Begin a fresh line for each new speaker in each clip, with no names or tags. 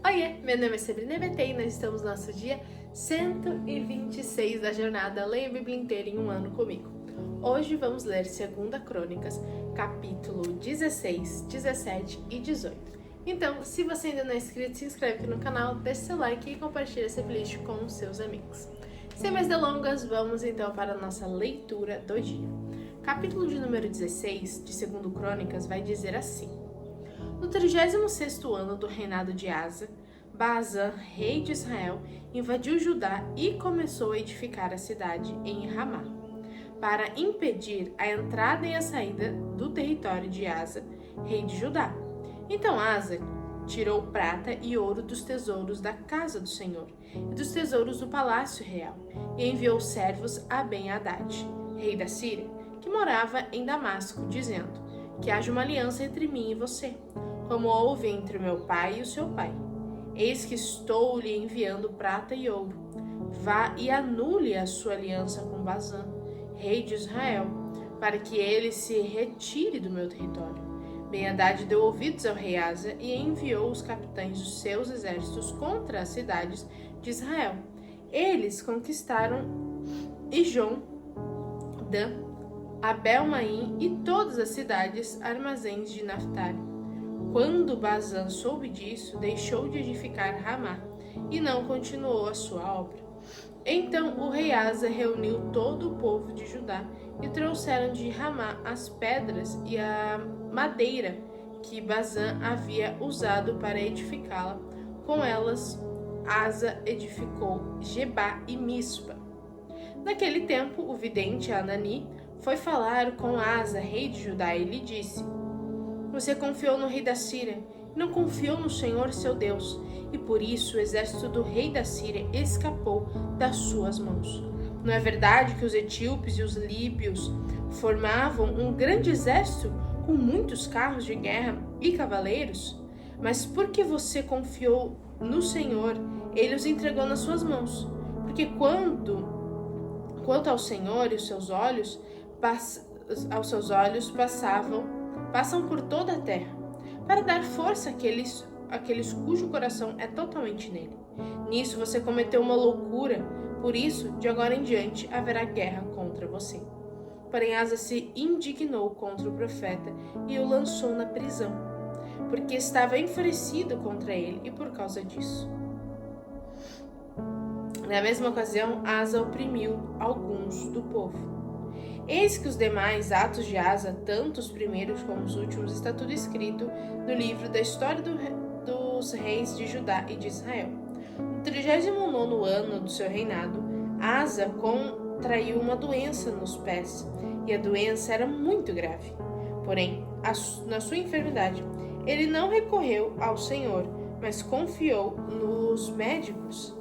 Oiê, meu nome é Sabrina EBT e nós estamos no nosso dia 126 da jornada Leia a Bíblia inteira em um ano comigo. Hoje vamos ler 2 Crônicas, capítulo 16, 17 e 18. Então, se você ainda não é inscrito, se inscreve aqui no canal, deixa seu like e compartilha esse playlist com os seus amigos. Sem mais delongas, vamos então para a nossa leitura do dia. Capítulo de número 16 de 2 Crônicas vai dizer assim: No 36º ano do reinado de Asa, Baasa, rei de Israel, invadiu Judá e começou a edificar a cidade em Ramá, para impedir a entrada e a saída do território de Asa, rei de Judá. Então Asa tirou prata e ouro dos tesouros da casa do Senhor e dos tesouros do palácio real, e enviou servos a Ben-Hadad, rei da Síria, que morava em Damasco, dizendo: Que haja uma aliança entre mim e você, como houve entre o meu pai e o seu pai. Eis que estou lhe enviando prata e ouro. Vá e anule a sua aliança com Baasa, rei de Israel, para que ele se retire do meu território. Ben-Hadad deu ouvidos ao rei Asa e enviou os capitães dos seus exércitos contra as cidades de Israel. Eles conquistaram Ijon, Dan, Abel-Maim e todas as cidades armazéns de Naftali. Quando Baasa soube disso, deixou de edificar Ramá e não continuou a sua obra. Então o rei Asa reuniu todo o povo de Judá e trouxeram de Ramá as pedras e a madeira que Baasa havia usado para edificá-la. Com elas, Asa edificou Gebá e Mispa. Naquele tempo, o vidente Anani foi falar com Asa, rei de Judá, e lhe disse: Você confiou no rei da Síria, e não confiou no Senhor seu Deus, e por isso o exército do rei da Síria escapou das suas mãos. Não é verdade que os etíopes e os líbios formavam um grande exército com muitos carros de guerra e cavaleiros? Mas porque você confiou no Senhor, ele os entregou nas suas mãos. Porque quanto ao Senhor e os seus olhos, passam por toda a terra, para dar força àqueles cujo coração é totalmente nele. Nisso você cometeu uma loucura, por isso, de agora em diante, haverá guerra contra você. Porém, Asa se indignou contra o profeta e o lançou na prisão, porque estava enfurecido contra ele e por causa disso. Na mesma ocasião, Asa oprimiu alguns do povo. Eis que os demais atos de Asa, tanto os primeiros como os últimos, está tudo escrito no livro da história dos reis de Judá e de Israel. No 39º ano do seu reinado, Asa contraiu uma doença nos pés, e a doença era muito grave. Porém, na sua enfermidade, ele não recorreu ao Senhor, mas confiou nos médicos.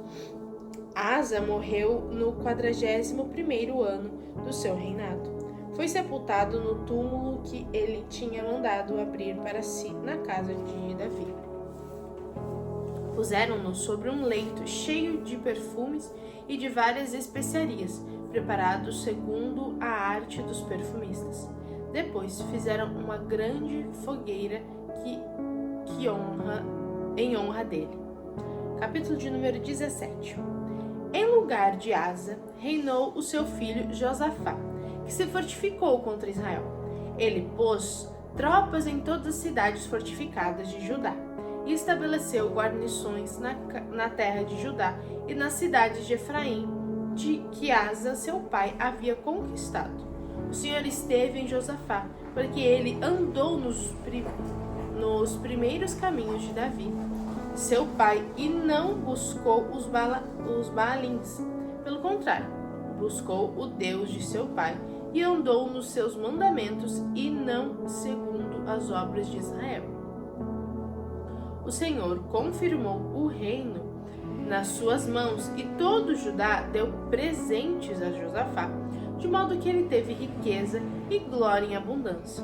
Asa morreu no 41º ano do seu reinado. Foi sepultado no túmulo que ele tinha mandado abrir para si na casa de Davi. Puseram-no sobre um leito cheio de perfumes e de várias especiarias, preparados segundo a arte dos perfumistas. Depois fizeram uma grande fogueira em honra dele. Capítulo de número 17. Em lugar de Asa, reinou o seu filho Josafá, que se fortificou contra Israel. Ele pôs tropas em todas as cidades fortificadas de Judá e estabeleceu guarnições na terra de Judá e nas cidades de Efraim, que Asa, seu pai, havia conquistado. O Senhor esteve em Josafá, porque ele andou nos primeiros caminhos de Davi, seu pai, e não buscou os Baalins. Pelo contrário, buscou o Deus de seu pai e andou nos seus mandamentos e não segundo as obras de Israel. O Senhor confirmou o reino nas suas mãos e todo Judá deu presentes a Josafá, de modo que ele teve riqueza e glória em abundância.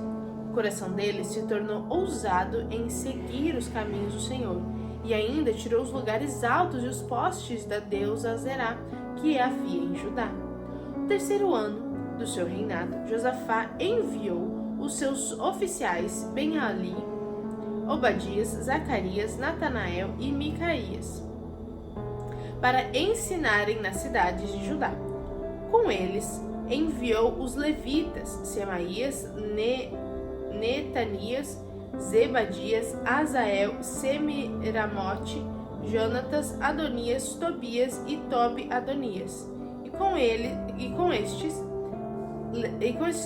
O coração dele se tornou ousado em seguir os caminhos do Senhor, e ainda tirou os lugares altos e os postes da deusa Azerá, que havia em Judá. No 3º ano do seu reinado, Josafá enviou os seus oficiais Ben-Ali, Obadias, Zacarias, Natanael e Micaías, para ensinarem nas cidades de Judá. Com eles enviou os levitas, Semaías, Netanias, Zebadias, Azael, Semiramote, Jonatas, Adonias, Tobias e Tobi-Adonias. E com estes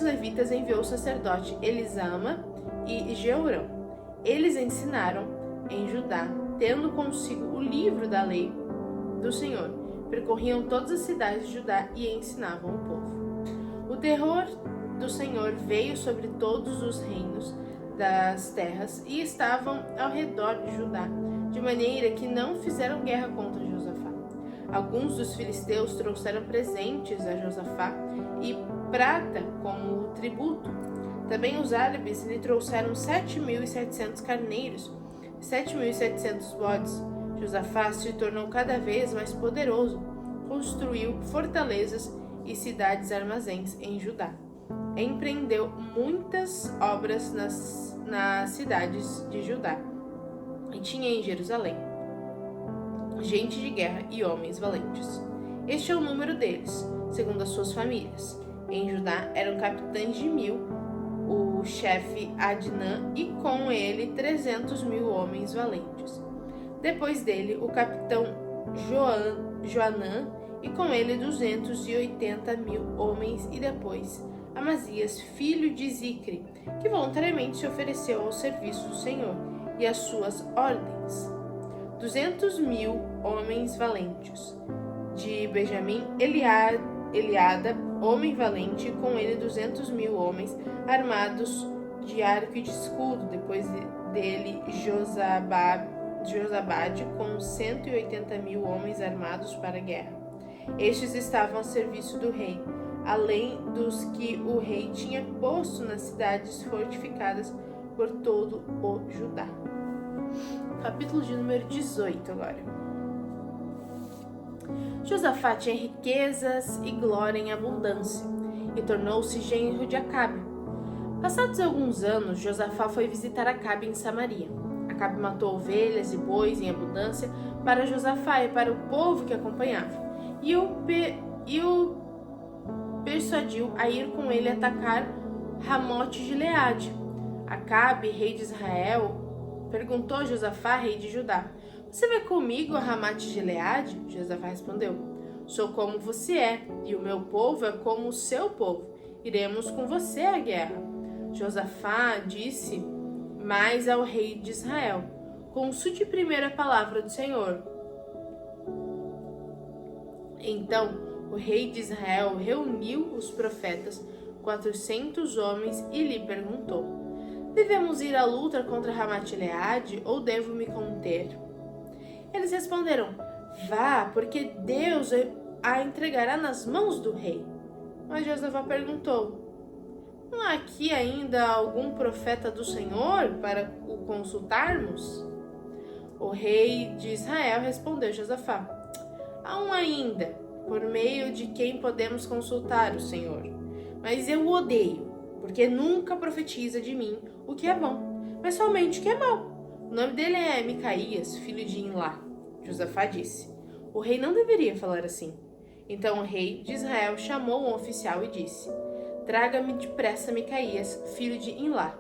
levitas enviou o sacerdote Elisama e Jeurão. Eles ensinaram em Judá, tendo consigo o livro da lei do Senhor. Percorriam todas as cidades de Judá e ensinavam o povo. O terror do Senhor veio sobre todos os reinos das terras e estavam ao redor de Judá, de maneira que não fizeram guerra contra Josafá. Alguns dos filisteus trouxeram presentes a Josafá e prata como tributo. Também os árabes lhe trouxeram 7.700 carneiros e 7.700 bodes. Josafá se tornou cada vez mais poderoso, construiu fortalezas e cidades armazéns em Judá. Empreendeu muitas obras nas cidades de Judá e tinha em Jerusalém gente de guerra e homens valentes. Este é o número deles, segundo as suas famílias. Em Judá eram capitães de 1.000, o chefe Adnã e com ele 300.000 homens valentes. Depois dele, o capitão Joanã e com ele 280.000 homens, e depois Amazias, filho de Zicre, que voluntariamente se ofereceu ao serviço do Senhor e às suas ordens. 200.000 homens valentes. De Benjamim, Eliada, homem valente, e com ele 200.000 homens armados de arco e de escudo. Depois dele, Josabade, com 180.000 homens armados para a guerra. Estes estavam a serviço do rei, além dos que o rei tinha posto nas cidades fortificadas por todo o Judá. Capítulo de número 18 agora. Josafá tinha riquezas e glória em abundância, e tornou-se genro de Acabe. Passados alguns anos, Josafá foi visitar Acabe em Samaria. Acabe matou ovelhas e bois em abundância para Josafá e para o povo que acompanhava, e o persuadiu a ir com ele atacar Ramote de Gileade. Acabe, rei de Israel, perguntou a Josafá, rei de Judá: "Você vai comigo a Ramote de Gileade?" Josafá respondeu: "Sou como você é, e o meu povo é como o seu povo. Iremos com você à guerra." Josafá disse mais ao rei de Israel: "Consulte primeiro a palavra do Senhor." Então o rei de Israel reuniu os profetas, 400 homens, e lhe perguntou: "Devemos ir à luta contra Ramote de Gileade ou devo me conter?" Eles responderam: "Vá, porque Deus a entregará nas mãos do rei." Mas Josafá perguntou: "Não há aqui ainda algum profeta do Senhor para o consultarmos?" O rei de Israel respondeu a Josafá: "Há um ainda, por meio de quem podemos consultar o Senhor. Mas eu o odeio, porque nunca profetiza de mim o que é bom, mas somente o que é mau. O nome dele é Micaías, filho de Imlá." Josafá disse: "O rei não deveria falar assim." Então o rei de Israel chamou um oficial e disse: "Traga-me depressa Micaías, filho de Imlá."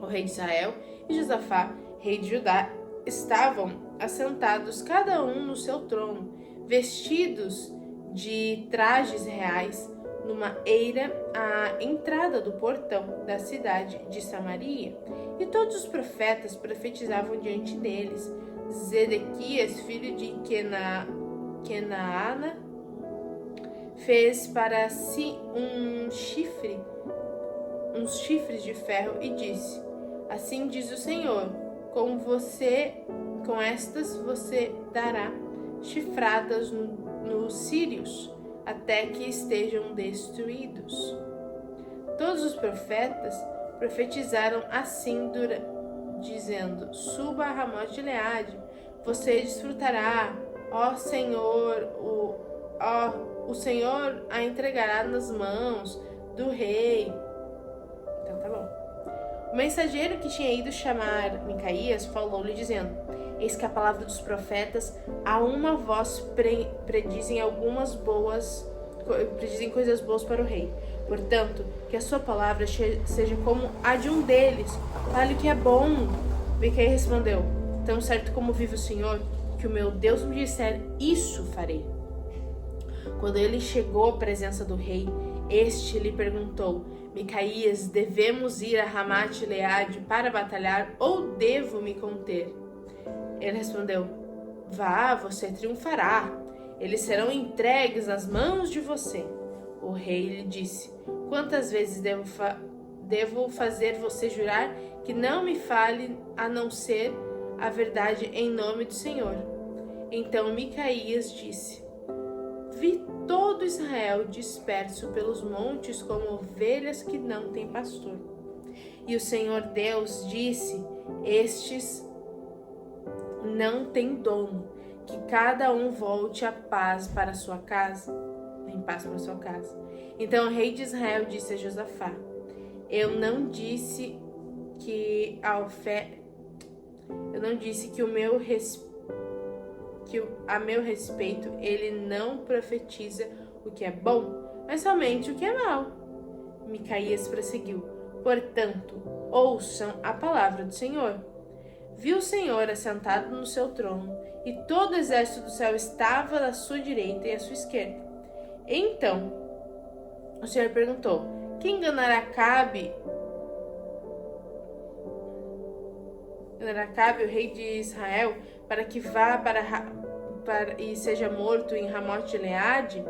O rei de Israel e Josafá, rei de Judá, estavam assentados cada um no seu trono, vestidos de trajes reais, numa eira à entrada do portão da cidade de Samaria. E todos os profetas profetizavam diante deles. Zedequias, filho de Kenaana, fez para si uns chifres de ferro e disse: "Assim diz o Senhor, com estas você dará chifradas nos sírios, até que estejam destruídos." Todos os profetas profetizaram assim, dizendo: "Suba a Ramote de Gileade, você desfrutará, ó Senhor, o Senhor a entregará nas mãos do rei." Então tá bom. O mensageiro que tinha ido chamar Micaías falou-lhe dizendo: eis que a palavra dos profetas a uma voz predizem coisas boas para o rei. Portanto, que a sua palavra seja como a de um deles. Fale o que é bom. Micaías respondeu: tão certo como vive o Senhor, que o meu Deus me disser, isso farei. Quando ele chegou à presença do rei, este lhe perguntou: Micaías, devemos ir a Ramate-Gileade para batalhar ou devo me conter? Ele respondeu: vá, você triunfará. Eles serão entregues nas mãos de você. O rei lhe disse: quantas vezes devo fazer você jurar que não me fale a não ser a verdade em nome do Senhor? Então Micaías disse: vi todo Israel disperso pelos montes como ovelhas que não têm pastor. E o Senhor Deus disse: estes não têm dono, que cada um volte em paz para sua casa. Então o rei de Israel disse a Josafá: eu não disse que a meu respeito ele não profetiza o que é bom, mas somente o que é mau. Micaías prosseguiu: portanto, ouçam a palavra do Senhor. Viu o Senhor assentado no seu trono, e todo o exército do céu estava à sua direita e à sua esquerda. Então o Senhor perguntou: quem enganará Acabe, o rei de Israel, para que vá e seja morto em Ramote-Gileade?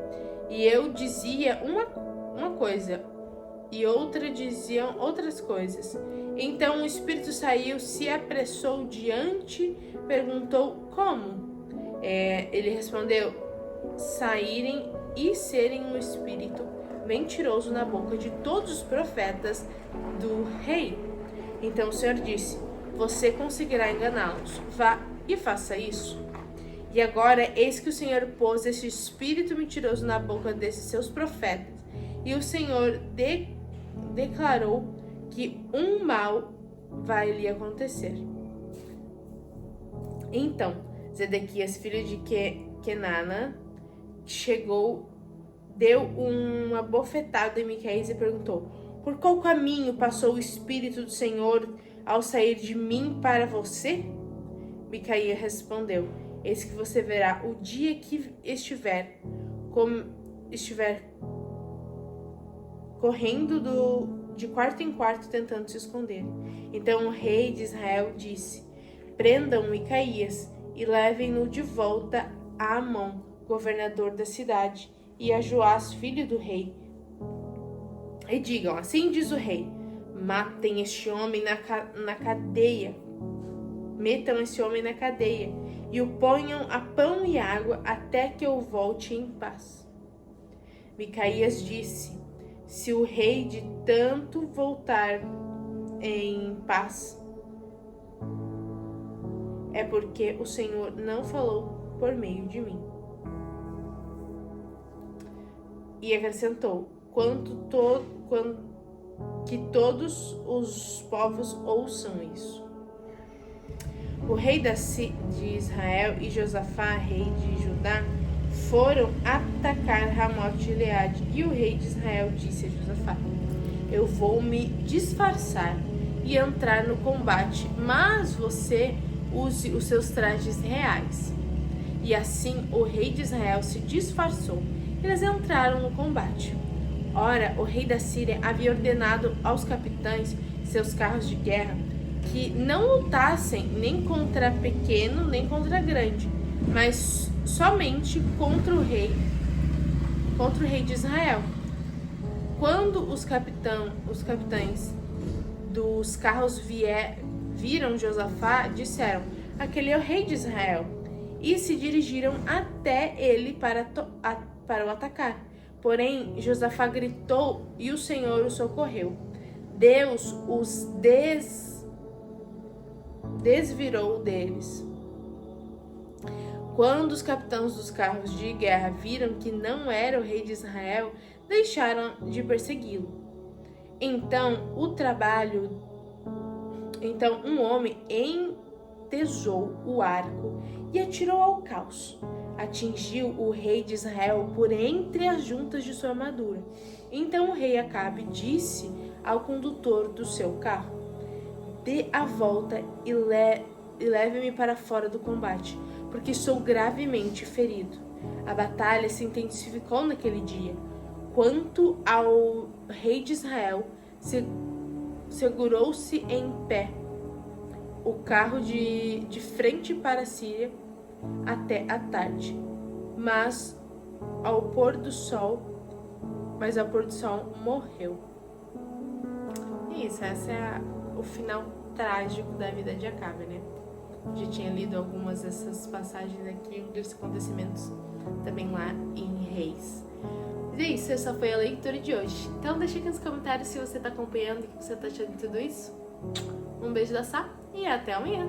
E eu dizia uma coisa, e outra diziam outras coisas. Então o espírito saiu, se apressou diante, perguntou: como? Ele respondeu: saírem e serem um espírito mentiroso na boca de todos os profetas do rei. Então o Senhor disse: você conseguirá enganá-los. Vá e faça isso. E agora, eis que o Senhor pôs esse espírito mentiroso na boca desses seus profetas. E o Senhor declarou que um mal vai lhe acontecer. Então, Zedequias, filho de Kenana, chegou, deu uma bofetada em Micaías e perguntou: por qual caminho passou o espírito do Senhor ao sair de mim para você? Micaías respondeu: eis que você verá o dia que estiver correndo de quarto em quarto tentando se esconder. Então o rei de Israel disse: prendam Micaías e levem-no de volta a Amon, governador da cidade, e a Joás, filho do rei. E digam: assim diz o rei: matem este homem na cadeia. Metam esse homem na cadeia e o ponham a pão e água até que eu volte em paz. Micaías disse: se o rei de tanto voltar em paz, é porque o Senhor não falou por meio de mim. E acrescentou: que todos os povos ouçam isso. O rei de Israel e Josafá, rei de Judá, foram atacar Ramote-Gileade. E o rei de Israel disse a Josafá: eu vou me disfarçar e entrar no combate, mas você use os seus trajes reais. E assim o rei de Israel se disfarçou. Eles entraram no combate. Ora, o rei da Síria havia ordenado aos capitães seus carros de guerra que não lutassem nem contra pequeno nem contra grande, mas somente contra o rei de Israel. Quando os capitães dos carros viram Josafá, disseram: aquele é o rei de Israel, e se dirigiram até ele para o atacar. Porém, Josafá gritou e o Senhor o socorreu. Deus os desvirou deles. Quando os capitães dos carros de guerra viram que não era o rei de Israel, deixaram de persegui-lo. Então o trabalho Então um homem entesou o arco e atirou ao caos. Atingiu o rei de Israel por entre as juntas de sua armadura. Então o rei Acabe disse ao condutor do seu carro: dê a volta e leve-me para fora do combate, porque sou gravemente ferido. A batalha se intensificou naquele dia. Quanto ao rei de Israel, segurou-se em pé o carro de frente para a Síria até a tarde. Mas ao pôr do sol morreu. Isso, esse é o final trágico da vida de Acabe, né? Já tinha lido algumas dessas passagens aqui, desses acontecimentos também lá em Reis. E é isso, essa foi a leitura de hoje. Então deixa aqui nos comentários se você está acompanhando e o que você está achando de tudo isso. Um beijo da Sá e até amanhã!